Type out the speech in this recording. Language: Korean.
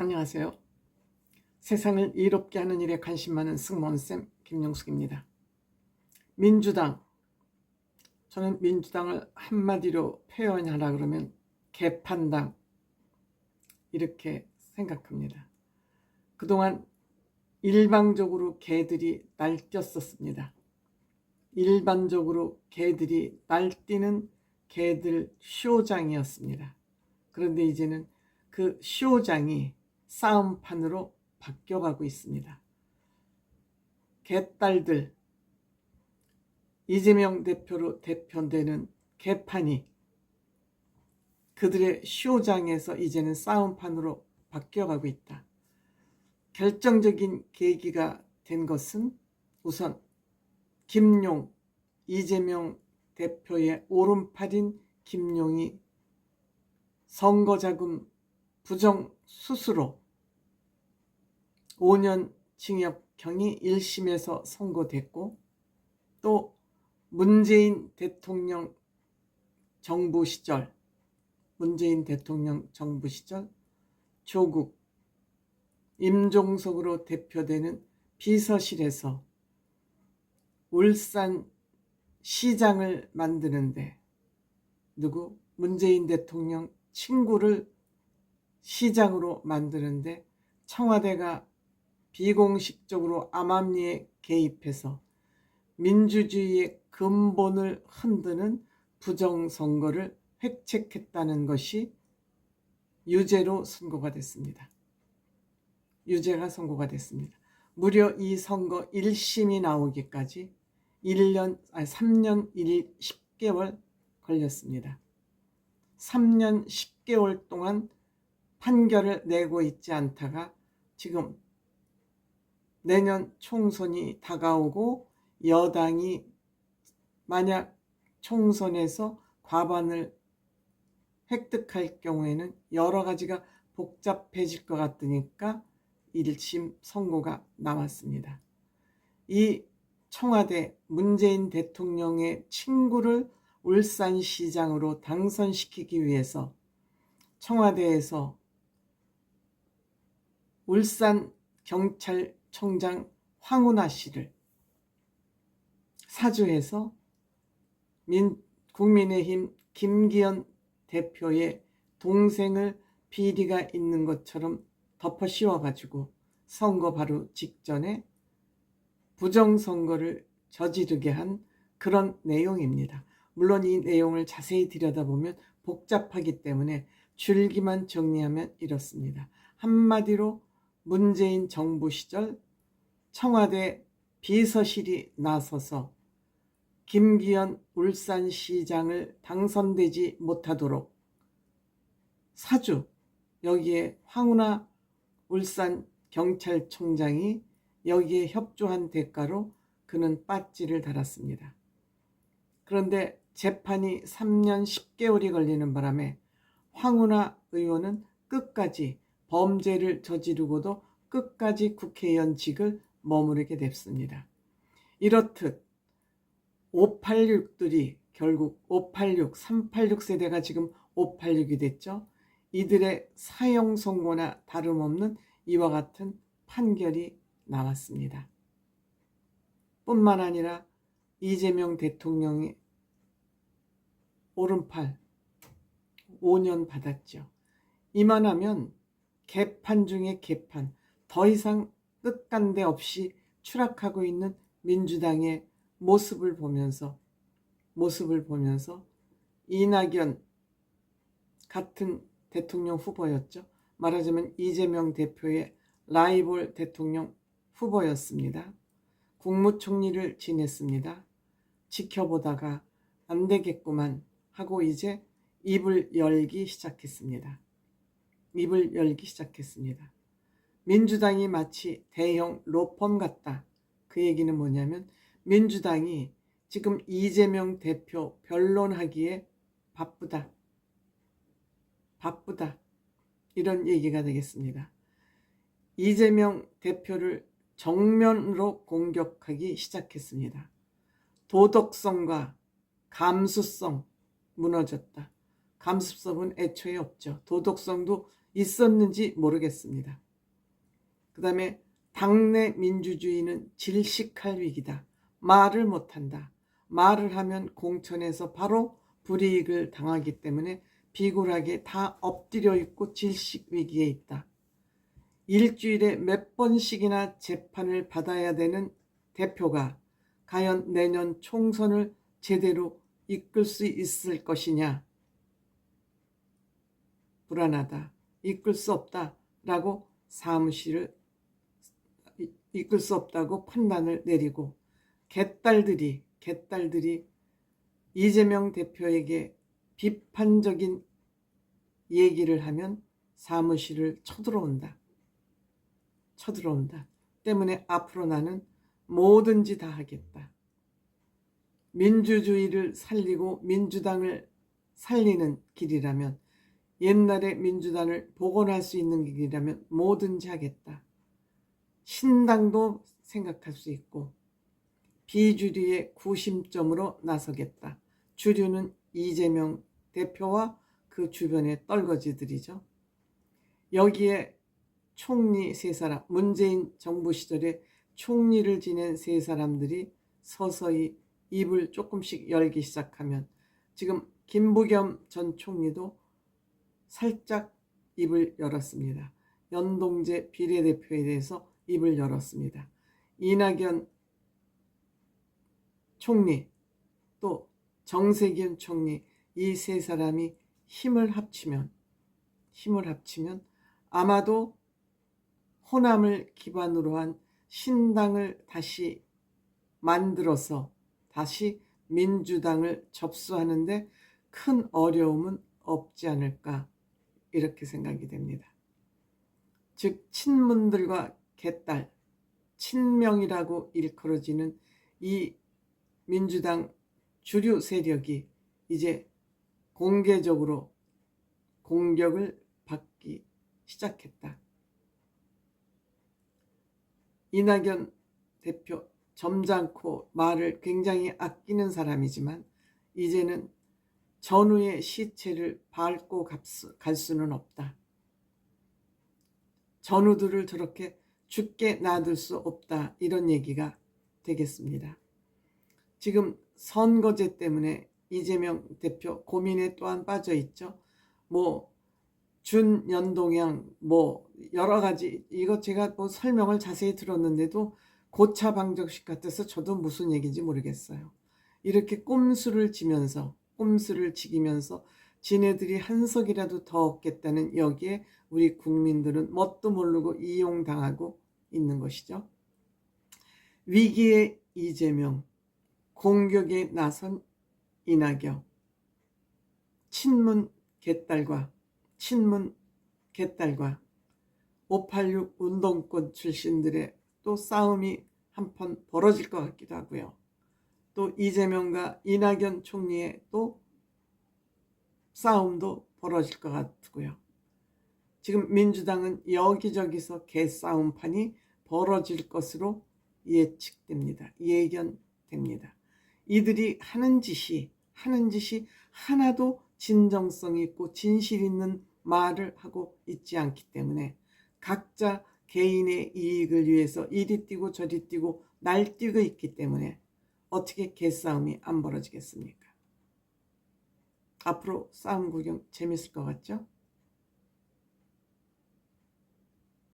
안녕하세요. 세상을 이롭게 하는 일에 관심 많은 승무원쌤 김용숙입니다. 민주당, 저는 민주당을 한마디로 표현하라 그러면 개판당 이렇게 생각합니다. 그동안 일방적으로 개들이 날뛰었었습니다. 일반적으로 개들이 날뛰는 개들 쇼장이었습니다. 그런데 이제는 그 쇼장이 싸움판으로 바뀌어가고 있습니다. 개딸들, 이재명 대표로 대표되는 개판이 그들의 쇼장에서 이제는 싸움판으로 바뀌어가고 있다. 결정적인 계기가 된 것은 우선 김용, 이재명 대표의 오른팔인 김용이 선거자금 부정수수로 5년 징역형이 1심에서 선고됐고, 또 문재인 대통령 정부 시절 조국, 임종석으로 대표되는 비서실에서 울산 시장을 만드는데 문재인 대통령 친구를 시장으로 만드는데 청와대가 비공식적으로 암암리에 개입해서 민주주의의 근본을 흔드는 부정선거를 획책했다는 것이 유죄가 선고가 됐습니다. 무려 이 선거 1심이 나오기까지 3년 10개월 걸렸습니다. 3년 10개월 동안 판결을 내고 있지 않다가 지금 내년 총선이 다가오고 여당이 만약 총선에서 과반을 획득할 경우에는 여러 가지가 복잡해질 것 같으니까 1심 선고가 나왔습니다. 이 청와대 문재인 대통령의 친구를 울산시장으로 당선시키기 위해서 청와대에서 울산 경찰청장 황운하 씨를 사주해서 국민의힘 김기현 대표의 동생을 비리가 있는 것처럼 덮어 씌워가지고 선거 바로 직전에 부정선거를 저지르게 한 그런 내용입니다. 물론 이 내용을 자세히 들여다보면 복잡하기 때문에 줄기만 정리하면 이렇습니다. 한마디로 문재인 정부 시절 청와대 비서실이 나서서 김기현 울산시장을 당선되지 못하도록 사주, 여기에 황운하 울산 경찰청장이 여기에 협조한 대가로 그는 빠찌를 달았습니다. 그런데 재판이 3년 10개월이 걸리는 바람에 황운하 의원은 끝까지 범죄를 저지르고도 끝까지 국회의원직을 머무르게 됐습니다. 이렇듯 586들이 결국 386 세대가 지금 586이 됐죠. 이들의 사형 선고나 다름없는 이와 같은 판결이 나왔습니다. 뿐만 아니라 이재명 대통령이 오른팔 5년 받았죠. 이만하면 개판 중에 개판, 더 이상 끝간데 없이 추락하고 있는 민주당의 모습을 보면서 이낙연 같은 대통령 후보였죠. 말하자면 이재명 대표의 라이벌 대통령 후보였습니다. 국무총리를 지냈습니다. 지켜보다가 안 되겠구만 하고 이제 입을 열기 시작했습니다. 민주당이 마치 대형 로펌 같다. 그 얘기는 뭐냐면 민주당이 지금 이재명 대표 변론하기에 바쁘다. 이런 얘기가 되겠습니다. 이재명 대표를 정면으로 공격하기 시작했습니다. 도덕성과 감수성 무너졌다. 감수성은 애초에 없죠. 도덕성도 있었는지 모르겠습니다. 그 다음에 당내 민주주의는 질식할 위기다. 말을 못한다. 말을 하면 공천에서 바로 불이익을 당하기 때문에 비굴하게 다 엎드려 있고 질식 위기에 있다. 일주일에 몇 번씩이나 재판을 받아야 되는 대표가 과연 내년 총선을 제대로 이끌 수 있을 것이냐. 불안하다. 이끌 수 없다라고 사무실을 이끌 수 없다고 판단을 내리고 개딸들이 이재명 대표에게 비판적인 얘기를 하면 사무실을 쳐들어온다. 때문에 앞으로 나는 뭐든지 다 하겠다. 민주주의를 살리고 민주당을 살리는 길이라면, 옛날의 민주당을 복원할 수 있는 길이라면 뭐든지 하겠다. 신당도 생각할 수 있고 비주류의 구심점으로 나서겠다. 주류는 이재명 대표와 그 주변의 떨거지들이죠. 여기에 총리 세 사람, 문재인 정부 시절에 총리를 지낸 세 사람들이 서서히 입을 조금씩 열기 시작하면, 지금 김부겸 전 총리도 살짝 입을 열었습니다. 연동제 비례대표에 대해서 입을 열었습니다. 이낙연 총리, 또 정세균 총리, 이 세 사람이 힘을 합치면 아마도 호남을 기반으로 한 신당을 다시 만들어서 다시 민주당을 접수하는데 큰 어려움은 없지 않을까, 이렇게 생각이 됩니다. 즉 친문들과 개딸, 친명이라고 일컬어지는 이 민주당 주류 세력이 이제 공개적으로 공격을 받기 시작했다. 이낙연 대표 점잖고 말을 굉장히 아끼는 사람이지만 이제는 전우의 시체를 밟고 갈 수는 없다. 전우들을 저렇게 죽게 놔둘 수 없다. 이런 얘기가 되겠습니다. 지금 선거제 때문에 이재명 대표 고민에 또한 빠져 있죠. 준연동형 여러 가지, 이거 제가 설명을 자세히 들었는데도 고차 방정식 같아서 저도 무슨 얘기인지 모르겠어요. 이렇게 꼼수를 지기면서 지네들이 한 석이라도 더 얻겠다는 여기에 우리 국민들은 뭣도 모르고 이용당하고 있는 것이죠. 위기의 이재명, 공격에 나선 이낙연, 친문 개딸과 586 운동권 출신들의 또 싸움이 한판 벌어질 것 같기도 하고요. 또 이재명과 이낙연 총리의 또 싸움도 벌어질 것 같고요. 지금 민주당은 여기저기서 개싸움판이 벌어질 것으로 예견됩니다. 이들이 하는 짓이 하나도 진정성 있고 진실 있는 말을 하고 있지 않기 때문에 각자 개인의 이익을 위해서 이리 뛰고 저리 뛰고 날뛰고 있기 때문에 어떻게 개싸움이 안 벌어지겠습니까? 앞으로 싸움 구경 재밌을 것 같죠?